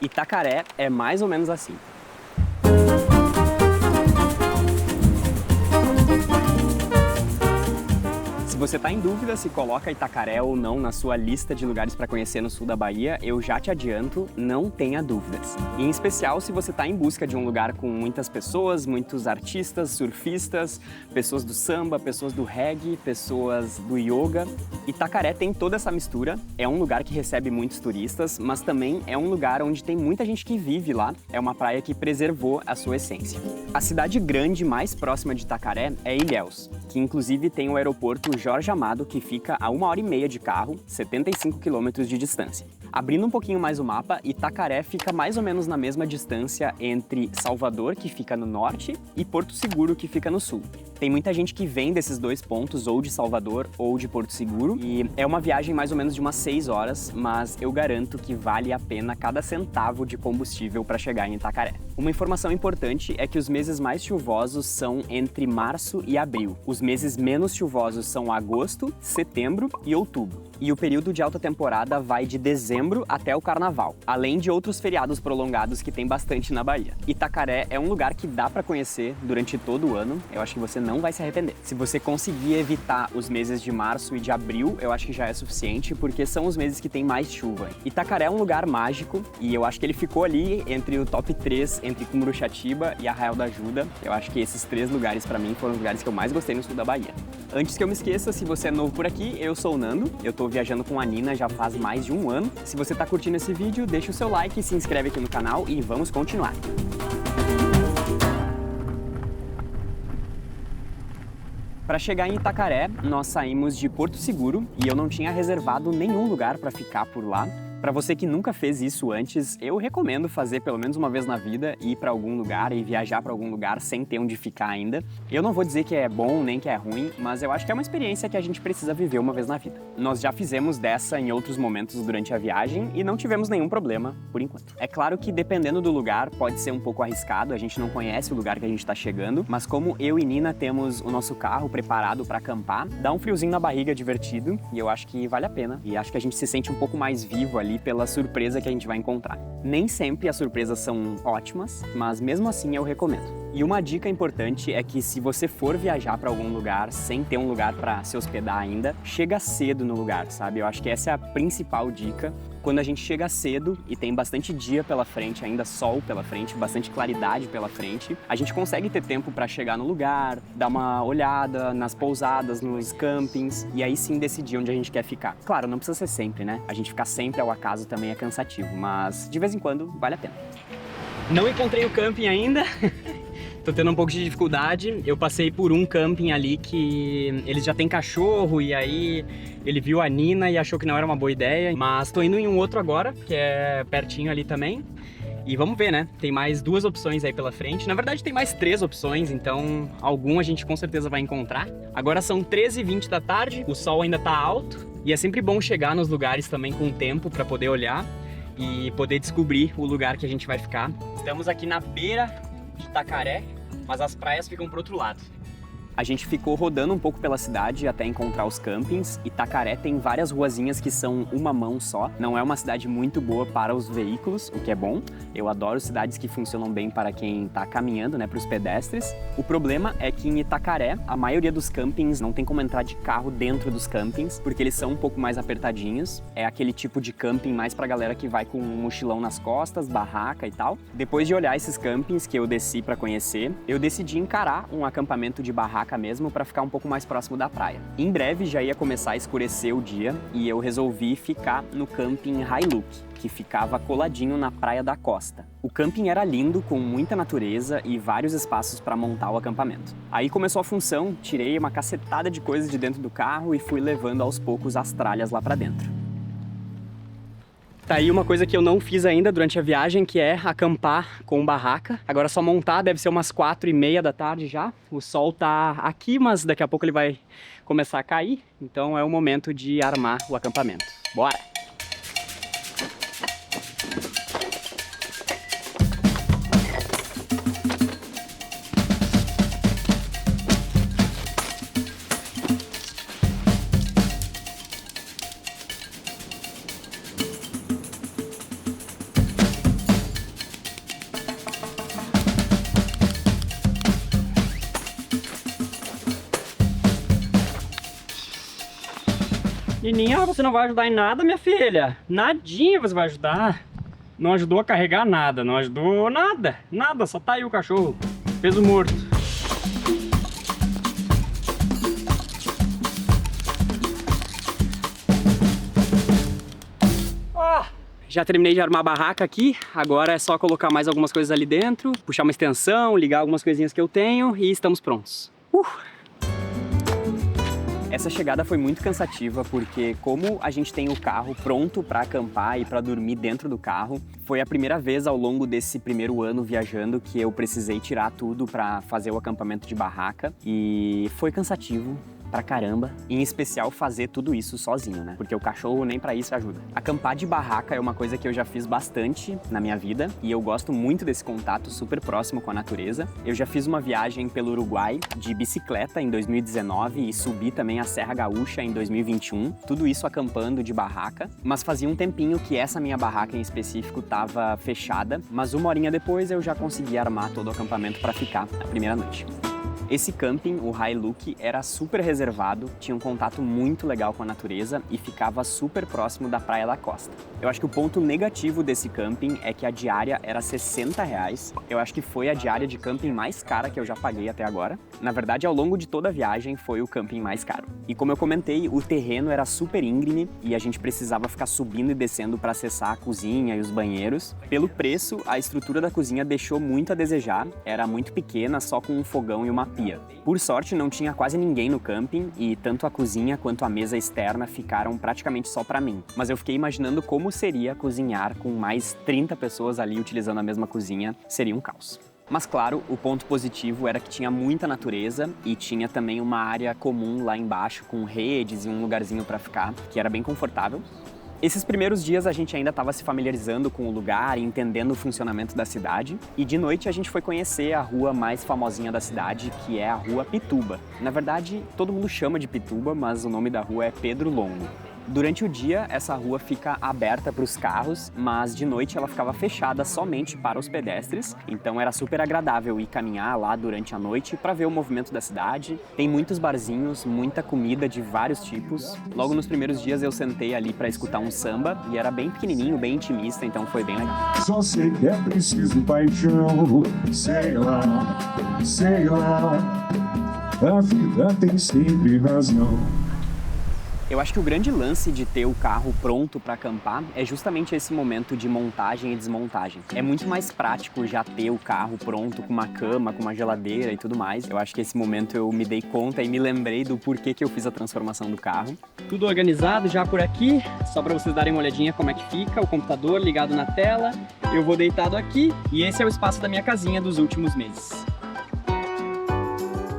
Itacaré é mais ou menos assim. Se você está em dúvida se coloca Itacaré ou não na sua lista de lugares para conhecer no sul da Bahia, eu já te adianto, não tenha dúvidas. E em especial se você está em busca de um lugar com muitas pessoas, muitos artistas, surfistas, pessoas do samba, pessoas do reggae, pessoas do yoga. Itacaré tem toda essa mistura, é um lugar que recebe muitos turistas, mas também é um lugar onde tem muita gente que vive lá, é uma praia que preservou a sua essência. A cidade grande mais próxima de Itacaré é Ilhéus, que inclusive tem o aeroporto Jorge Amado, que fica a 1h30 de carro, 75 quilômetros de distância. Abrindo um pouquinho mais o mapa, Itacaré fica mais ou menos na mesma distância entre Salvador, que fica no norte, e Porto Seguro, que fica no sul. Tem muita gente que vem desses dois pontos, ou de Salvador ou de Porto Seguro, e é uma viagem mais ou menos de umas 6 horas, mas eu garanto que vale a pena cada centavo de combustível para chegar em Itacaré. Uma informação importante é que os meses mais chuvosos são entre março e abril. Os meses menos chuvosos são agosto, setembro e outubro. E o período de alta temporada vai de dezembro até o carnaval, além de outros feriados prolongados que tem bastante na Bahia. Itacaré é um lugar que dá para conhecer durante todo o ano, eu acho que você não vai se arrepender. Se você conseguir evitar os meses de março e de abril, eu acho que já é suficiente, porque são os meses que tem mais chuva. Itacaré é um lugar mágico e eu acho que ele ficou ali entre o top 3, entre Cumuruxatiba e Arraial da Ajuda. Eu acho que esses 3 lugares para mim foram os lugares que eu mais gostei no sul da Bahia. Antes que eu me esqueça, se você é novo por aqui, eu sou o Nando, eu tô viajando com a Nina já faz mais de 1 ano. Se você tá curtindo esse vídeo, deixa o seu like, se inscreve aqui no canal e vamos continuar. Para chegar em Itacaré, nós saímos de Porto Seguro e eu não tinha reservado nenhum lugar para ficar por lá. Para você que nunca fez isso antes, eu recomendo fazer pelo menos uma vez na vida, ir para algum lugar e viajar para algum lugar sem ter onde ficar ainda. Eu não vou dizer que é bom nem que é ruim, mas eu acho que é uma experiência que a gente precisa viver uma vez na vida. Nós já fizemos dessa em outros momentos durante a viagem e não tivemos nenhum problema por enquanto. É claro que dependendo do lugar pode ser um pouco arriscado, a gente não conhece o lugar que a gente está chegando, mas como eu e Nina temos o nosso carro preparado para acampar, dá um friozinho na barriga divertido e eu acho que vale a pena. E acho que a gente se sente um pouco mais vivo ali pela surpresa que a gente vai encontrar. Nem sempre as surpresas são ótimas, mas mesmo assim eu recomendo. E uma dica importante é que se você for viajar para algum lugar sem ter um lugar para se hospedar ainda, chega cedo no lugar, sabe? Eu acho que essa é a principal dica. Quando a gente chega cedo e tem bastante dia pela frente, ainda sol pela frente, bastante claridade pela frente, a gente consegue ter tempo para chegar no lugar, dar uma olhada nas pousadas, nos campings e aí sim decidir onde a gente quer ficar. Claro, não precisa ser sempre, né? A gente ficar sempre ao acaso também é cansativo, mas de vez em quando vale a pena. Não encontrei o camping ainda. Tô tendo um pouco de dificuldade. Eu passei por um camping ali que eles já têm cachorro e aí ele viu a Nina e achou que não era uma boa ideia. Mas tô indo em um outro agora, que é pertinho ali também. E vamos ver, né? Tem mais 2 opções aí pela frente. Na verdade tem mais 3 opções, então algum a gente com certeza vai encontrar. Agora são 13h20 da tarde, o sol ainda tá alto. E é sempre bom chegar nos lugares também com tempo para poder olhar e poder descobrir o lugar que a gente vai ficar. Estamos aqui na beira de Itacaré, mas as praias ficam pro outro lado. A gente ficou rodando um pouco pela cidade até encontrar os campings. Itacaré tem várias ruazinhas que são uma mão só. Não é uma cidade muito boa para os veículos, o que é bom. Eu adoro cidades que funcionam bem para quem está caminhando, né, para os pedestres. O problema é que em Itacaré, a maioria dos campings não tem como entrar de carro dentro dos campings, porque eles são um pouco mais apertadinhos. É aquele tipo de camping mais para galera que vai com um mochilão nas costas, barraca e tal. Depois de olhar esses campings que eu desci para conhecer, eu decidi encarar um acampamento de barraca mesmo para ficar um pouco mais próximo da praia. Em breve já ia começar a escurecer o dia e eu resolvi ficar no camping Hilux, que ficava coladinho na Praia da Costa. O camping era lindo, com muita natureza e vários espaços para montar o acampamento. Aí começou a função, tirei uma cacetada de coisas de dentro do carro e fui levando aos poucos as tralhas lá para dentro. Tá aí uma coisa que eu não fiz ainda durante a viagem, que é acampar com barraca. Agora é só montar, deve ser umas 4h30 da tarde já. O sol tá aqui, mas daqui a pouco ele vai começar a cair. Então é o momento de armar o acampamento. Bora! Nininha, você não vai ajudar em nada, minha filha. Nadinha você vai ajudar. Não ajudou a carregar nada, não ajudou nada. Nada, só tá aí o cachorro. Peso morto. Já terminei de armar a barraca aqui, agora é só colocar mais algumas coisas ali dentro, puxar uma extensão, ligar algumas coisinhas que eu tenho e estamos prontos. Essa chegada foi muito cansativa porque como a gente tem o carro pronto para acampar e para dormir dentro do carro, foi a primeira vez ao longo desse primeiro ano viajando que eu precisei tirar tudo para fazer o acampamento de barraca e foi cansativo pra caramba, em especial fazer tudo isso sozinho, né? Porque o cachorro nem pra isso ajuda. Acampar de barraca é uma coisa que eu já fiz bastante na minha vida e eu gosto muito desse contato super próximo com a natureza. Eu já fiz uma viagem pelo Uruguai de bicicleta em 2019 e subi também a Serra Gaúcha em 2021, tudo isso acampando de barraca, mas fazia um tempinho que essa minha barraca em específico tava fechada, mas uma horinha depois eu já consegui armar todo o acampamento pra ficar a primeira noite. Esse camping, o Hailuki, era super reservado, tinha um contato muito legal com a natureza e ficava super próximo da Praia da Costa. Eu acho que o ponto negativo desse camping é que a diária era R$60. Eu acho que foi a diária de camping mais cara que eu já paguei até agora. Na verdade, ao longo de toda a viagem, foi o camping mais caro. E como eu comentei, o terreno era super íngreme e a gente precisava ficar subindo e descendo para acessar a cozinha e os banheiros. Pelo preço, a estrutura da cozinha deixou muito a desejar, era muito pequena, só com um fogão e uma pia. Por sorte, não tinha quase ninguém no camping e tanto a cozinha quanto a mesa externa ficaram praticamente só para mim. Mas eu fiquei imaginando como seria cozinhar com mais 30 pessoas ali utilizando a mesma cozinha, seria um caos. Mas claro, o ponto positivo era que tinha muita natureza e tinha também uma área comum lá embaixo com redes e um lugarzinho para ficar, que era bem confortável. Esses primeiros dias a gente ainda estava se familiarizando com o lugar e entendendo o funcionamento da cidade. E de noite a gente foi conhecer a rua mais famosinha da cidade, que é a Rua Pituba. Na verdade, todo mundo chama de Pituba, mas o nome da rua é Pedro Longo. Durante o dia, essa rua fica aberta para os carros, mas de noite ela ficava fechada somente para os pedestres, então era super agradável ir caminhar lá durante a noite para ver o movimento da cidade. Tem muitos barzinhos, muita comida de vários tipos. Logo nos primeiros dias eu sentei ali para escutar um samba e era bem pequenininho, bem intimista, então foi bem legal. Só sei que é preciso paixão, sei lá, a vida tem sempre razão. Eu acho que o grande lance de ter o carro pronto para acampar é justamente esse momento de montagem e desmontagem. É muito mais prático já ter o carro pronto com uma cama, com uma geladeira e tudo mais. Eu acho que esse momento eu me dei conta e me lembrei do porquê que eu fiz a transformação do carro. Tudo organizado já por aqui, só para vocês darem uma olhadinha como é que fica, o computador ligado na tela, eu vou deitado aqui e esse é o espaço da minha casinha dos últimos meses.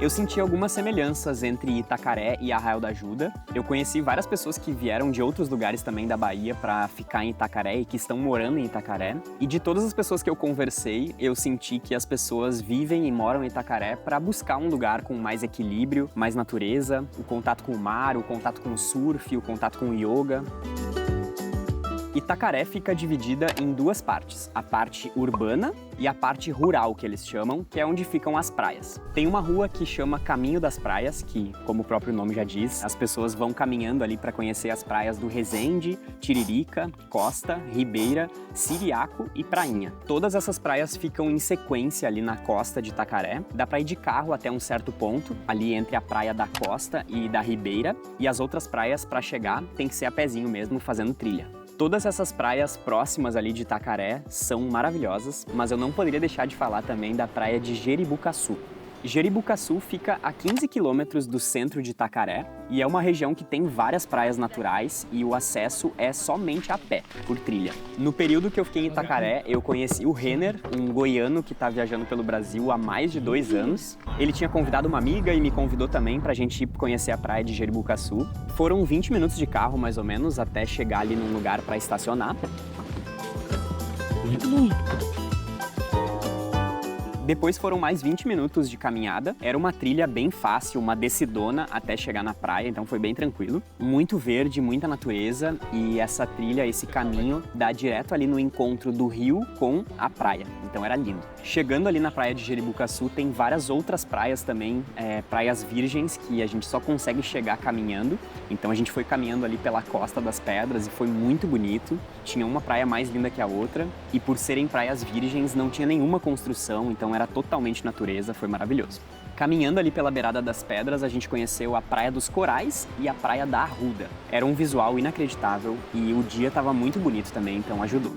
Eu senti algumas semelhanças entre Itacaré e Arraial da Ajuda. Eu conheci várias pessoas que vieram de outros lugares também da Bahia para ficar em Itacaré e que estão morando em Itacaré. E de todas as pessoas que eu conversei, eu senti que as pessoas vivem e moram em Itacaré para buscar um lugar com mais equilíbrio, mais natureza, o contato com o mar, o contato com o surf, o contato com o yoga. Itacaré fica dividida em duas partes, a parte urbana e a parte rural, que eles chamam, que é onde ficam as praias. Tem uma rua que chama Caminho das Praias, que, como o próprio nome já diz, as pessoas vão caminhando ali para conhecer as praias do Resende, Tiririca, Costa, Ribeira, Siriaco e Prainha. Todas essas praias ficam em sequência ali na costa de Itacaré. Dá para ir de carro até um certo ponto, ali entre a praia da Costa e da Ribeira, e as outras praias, para chegar, tem que ser a pezinho mesmo, fazendo trilha. Todas essas praias próximas ali de Itacaré são maravilhosas, mas eu não poderia deixar de falar também da praia de Jeribucaçu. Jeribucaçu fica a 15 quilômetros do centro de Itacaré e é uma região que tem várias praias naturais e o acesso é somente a pé, por trilha. No período que eu fiquei em Itacaré, eu conheci o Renner, um goiano que está viajando pelo Brasil há mais de 2 anos. Ele tinha convidado uma amiga e me convidou também para a gente ir conhecer a praia de Jeribucaçu. Foram 20 minutos de carro, mais ou menos, até chegar ali num lugar para estacionar. Muito bom. Depois foram mais 20 minutos de caminhada. Era uma trilha bem fácil, uma descidona até chegar na praia, então foi bem tranquilo. Muito verde, muita natureza e essa trilha, esse caminho dá direto ali no encontro do rio com a praia. Então era lindo. Chegando ali na praia de Jeribucaçu tem várias outras praias também, praias virgens que a gente só consegue chegar caminhando. Então a gente foi caminhando ali pela Costa das Pedras e foi muito bonito. Tinha uma praia mais linda que a outra e por serem praias virgens não tinha nenhuma construção, então era totalmente natureza, foi maravilhoso. Caminhando ali pela beirada das pedras, a gente conheceu a Praia dos Corais e a Praia da Arruda. Era um visual inacreditável e o dia estava muito bonito também, então ajudou.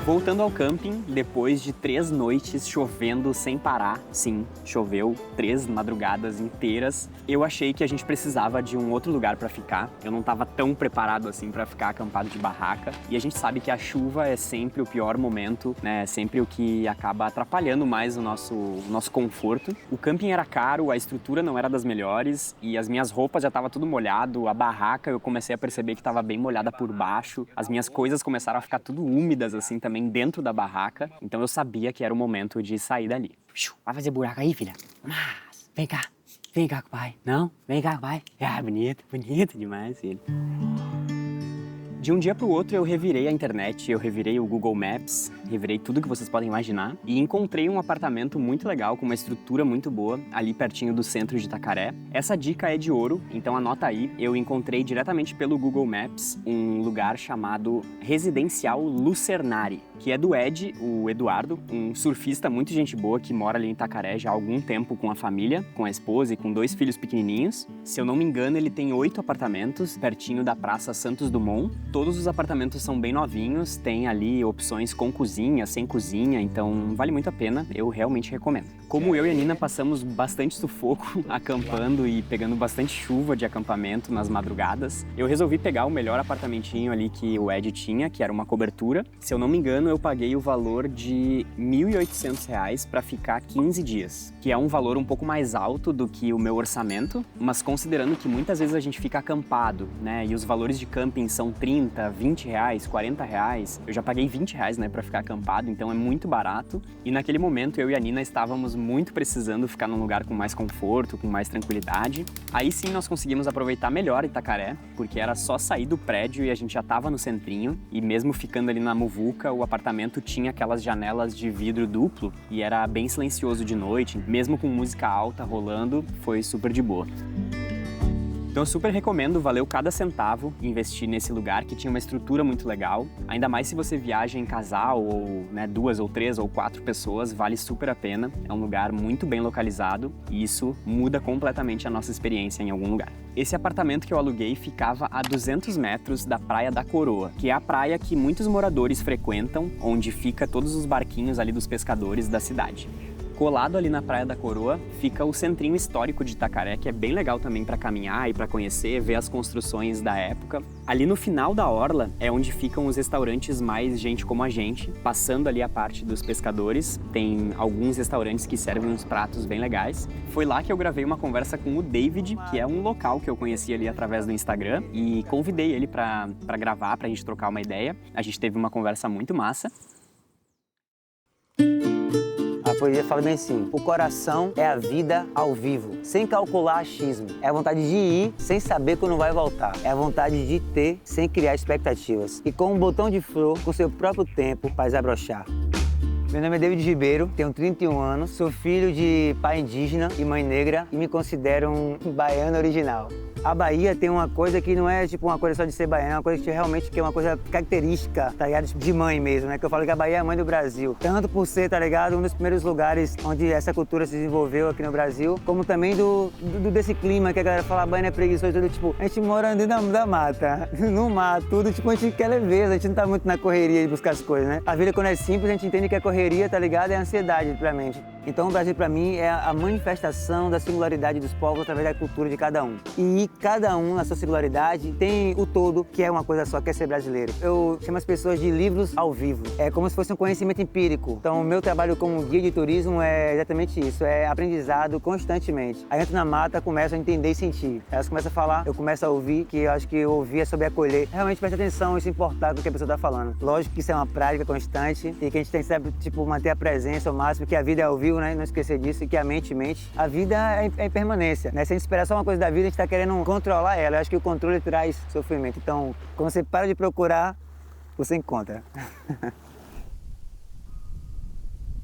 Voltando ao camping, depois de 3 noites chovendo sem parar, sim, choveu 3 madrugadas inteiras, eu achei que a gente precisava de um outro lugar para ficar. Eu não estava tão preparado assim para ficar acampado de barraca. E a gente sabe que a chuva é sempre o pior momento, né? É sempre o que acaba atrapalhando mais o nosso conforto. O camping era caro, a estrutura não era das melhores e as minhas roupas já estavam tudo molhado. A barraca eu comecei a perceber que estava bem molhada por baixo. As minhas coisas começaram a ficar tudo úmidas assim também dentro da barraca, então eu sabia que era o momento de sair dali. Vai fazer buraco aí, filha? Mas, vem cá com o pai. Não? Vem cá com o pai. Ah, bonito demais, filho. De um dia para o outro eu revirei a internet, eu revirei o Google Maps, revirei tudo que vocês podem imaginar e encontrei um apartamento muito legal, com uma estrutura muito boa, ali pertinho do centro de Itacaré. Essa dica é de ouro, então anota aí. Eu encontrei diretamente pelo Google Maps um lugar chamado Residencial Lucernari, que é do Ed, o Eduardo, um surfista muito gente boa que mora ali em Itacaré já há algum tempo com a família, com a esposa e com 2 filhos pequenininhos. Se eu não me engano, ele tem 8 apartamentos pertinho da Praça Santos Dumont. Todos os apartamentos são bem novinhos, tem ali opções com cozinha, sem cozinha, então vale muito a pena, eu realmente recomendo. Como eu e a Nina passamos bastante sufoco acampando e pegando bastante chuva de acampamento nas madrugadas, eu resolvi pegar o melhor apartamentinho ali que o Ed tinha, que era uma cobertura. Se eu não me engano, eu paguei o valor de R$ 1.800 para ficar 15 dias, que é um valor um pouco mais alto do que o meu orçamento, mas considerando que muitas vezes a gente fica acampado, né, e os valores de camping são 30, 20 reais, 40 reais, eu já paguei 20 reais, né, para ficar acampado, então é muito barato. E naquele momento eu e a Nina estávamos muito precisando ficar num lugar com mais conforto, com mais tranquilidade. Aí sim nós conseguimos aproveitar melhor Itacaré, porque era só sair do prédio e a gente já estava no centrinho, e mesmo ficando ali na muvuca, o apartamento tinha aquelas janelas de vidro duplo e era bem silencioso de noite, mesmo com música alta rolando, foi super de boa. Então eu super recomendo, valeu cada centavo investir nesse lugar que tinha uma estrutura muito legal. Ainda mais se você viaja em casal ou 2 ou 3 ou 4 pessoas, vale super a pena. É um lugar muito bem localizado e isso muda completamente a nossa experiência em algum lugar. Esse apartamento que eu aluguei ficava a 200 metros da Praia da Coroa, que é a praia que muitos moradores frequentam, onde fica todos os barquinhos ali dos pescadores da cidade. Colado ali na Praia da Coroa fica o centrinho histórico de Itacaré, que é bem legal também para caminhar e para conhecer, ver as construções da época. Ali no final da orla é onde ficam os restaurantes mais gente como a gente, passando ali a parte dos pescadores. Tem alguns restaurantes que servem uns pratos bem legais. Foi lá que eu gravei uma conversa com o David, que é um local que eu conheci ali através do Instagram, e convidei ele para gravar, pra gente trocar uma ideia. A gente teve uma conversa muito massa. A poesia fala bem assim: o coração é a vida ao vivo, sem calcular achismo. É a vontade de ir sem saber quando vai voltar. É a vontade de ter sem criar expectativas. E com um botão de flor, com seu próprio tempo, faz abrochar. Meu nome é David Ribeiro, tenho 31 anos, sou filho de pai indígena e mãe negra e me considero um baiano original. A Bahia tem uma coisa que não é tipo uma coisa só de ser baiano, é uma coisa que realmente é uma coisa característica, tá ligado? De mãe mesmo, né? Que eu falo que a Bahia é a mãe do Brasil. Tanto por ser, tá ligado, um dos primeiros lugares onde essa cultura se desenvolveu aqui no Brasil, como também desse clima que a galera fala, Bahia é preguiçoso, tudo tipo, a gente mora dentro da mata, no mar, tudo, tipo, a gente quer leveza, a gente não tá muito na correria de buscar as coisas, né? A vida quando é simples, a gente entende que a correria, tá ligado, é a ansiedade pra mente. Então o Brasil para mim é a manifestação da singularidade dos povos através da cultura de cada um. E cada um na sua singularidade tem o todo, que é uma coisa só, que é ser brasileiro. Eu chamo as pessoas de livros ao vivo. É como se fosse um conhecimento empírico. Então o meu trabalho como guia de turismo é exatamente isso, é aprendizado constantemente. Aí entro na mata, começo a entender e sentir. Elas começam a falar, eu começo a ouvir, que eu acho que ouvir é sobre acolher. Realmente presta atenção e se importar com o que a pessoa está falando. Lógico que isso é uma prática constante e que a gente tem que sempre, manter a presença ao máximo, que a vida é ao vivo, né? Não esquecer disso, e que a mente. A vida é impermanência, né? Se a gente esperar só uma coisa da vida, a gente está querendo controlar ela. Eu acho que o controle traz sofrimento. Então, quando você para de procurar, você encontra.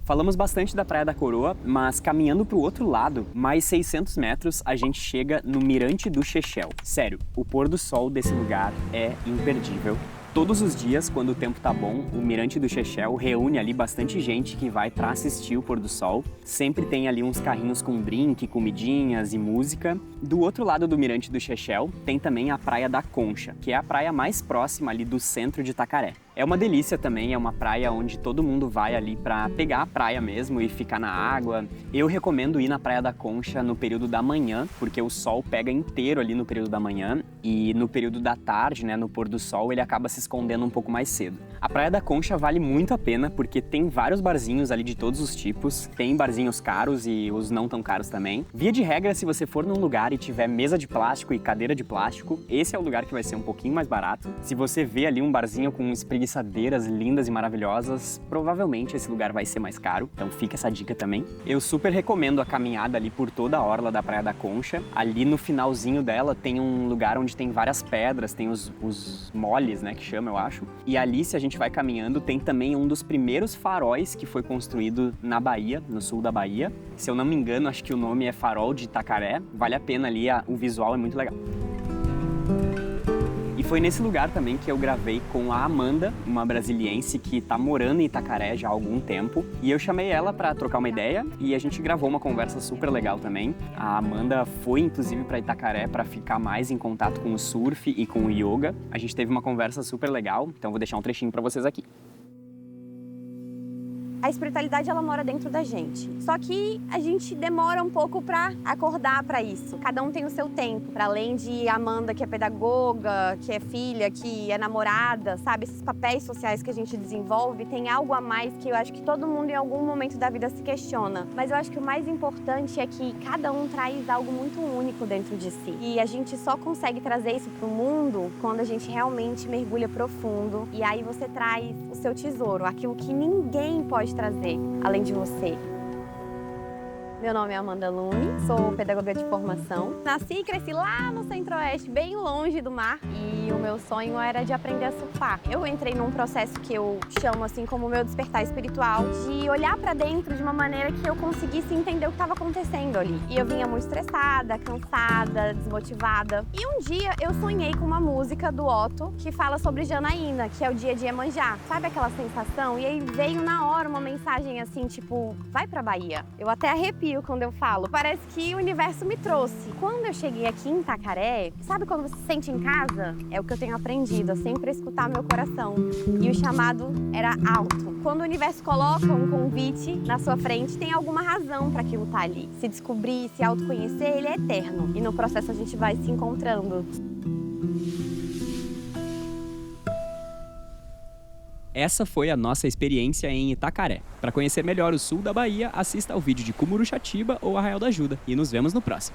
Falamos bastante da Praia da Coroa, mas caminhando para o outro lado, mais 600 metros, a gente chega no Mirante do Chechel. Sério, o pôr do sol desse lugar é imperdível. Todos os dias, quando o tempo tá bom, o Mirante do Chechel reúne ali bastante gente que vai para assistir o pôr do sol. Sempre tem ali uns carrinhos com drink, comidinhas e música. Do outro lado do Mirante do Chechel tem também a Praia da Concha, que é a praia mais próxima ali do centro de Itacaré. É uma delícia também, é uma praia onde todo mundo vai ali para pegar a praia mesmo e ficar na água. Eu recomendo ir na Praia da Concha no período da manhã, porque o sol pega inteiro ali no período da manhã e no período da tarde, né, no pôr do sol, ele acaba se escondendo um pouco mais cedo. A Praia da Concha vale muito a pena porque tem vários barzinhos ali de todos os tipos, tem barzinhos caros e os não tão caros também. Via de regra, se você for num lugar e tiver mesa de plástico e cadeira de plástico, esse é o lugar que vai ser um pouquinho mais barato. Se você vê ali um barzinho com espreguiçadeiras lindas e maravilhosas, provavelmente esse lugar vai ser mais caro, então fica essa dica também. Eu super recomendo a caminhada ali por toda a orla da Praia da Concha. Ali no finalzinho dela tem um lugar onde tem várias pedras, tem os moles, né, que chama, eu acho. E ali, se a gente vai caminhando, tem também um dos primeiros faróis que foi construído na Bahia, no sul da Bahia. Se eu não me engano, acho que o nome é Farol de Itacaré. Vale a pena ali, o visual é muito legal. E foi nesse lugar também que eu gravei com a Amanda, uma brasiliense que tá morando em Itacaré já há algum tempo. E eu chamei ela para trocar uma ideia e a gente gravou uma conversa super legal também. A Amanda foi inclusive para Itacaré para ficar mais em contato com o surf e com o yoga. A gente teve uma conversa super legal, então vou deixar um trechinho para vocês aqui. A espiritualidade, ela mora dentro da gente. Só que a gente demora um pouco para acordar para isso. Cada um tem o seu tempo. Para além de Amanda, que é pedagoga, que é filha, que é namorada, sabe? Esses papéis sociais que a gente desenvolve, tem algo a mais que eu acho que todo mundo em algum momento da vida se questiona. Mas eu acho que o mais importante é que cada um traz algo muito único dentro de si. E a gente só consegue trazer isso pro mundo quando a gente realmente mergulha profundo. E aí você traz o seu tesouro, aquilo que ninguém pode trazer, além de você. Meu nome é Amanda Lune, sou pedagoga de formação. Nasci e cresci lá no Centro-Oeste, bem longe do mar, e o meu sonho era de aprender a surfar. Eu entrei num processo que eu chamo assim como meu despertar espiritual, de olhar para dentro de uma maneira que eu conseguisse entender o que estava acontecendo ali. E eu vinha muito estressada, cansada, desmotivada. E um dia eu sonhei com uma música do Otto que fala sobre Janaína, que é o dia de Iemanjá. Sabe aquela sensação? E aí veio na hora uma mensagem assim, tipo, vai pra Bahia. Eu até arrepio quando eu falo. Parece que o universo me trouxe. Quando eu cheguei aqui em Itacaré, sabe quando você se sente em casa? É o que eu tenho aprendido, a sempre escutar meu coração. E o chamado era alto. Quando o universo coloca um convite na sua frente, tem alguma razão para aquilo estar ali. Se descobrir, se autoconhecer, ele é eterno. E no processo a gente vai se encontrando. Essa foi a nossa experiência em Itacaré. Para conhecer melhor o sul da Bahia, assista ao vídeo de Cumuruxatiba ou Arraial da Ajuda. E nos vemos no próximo.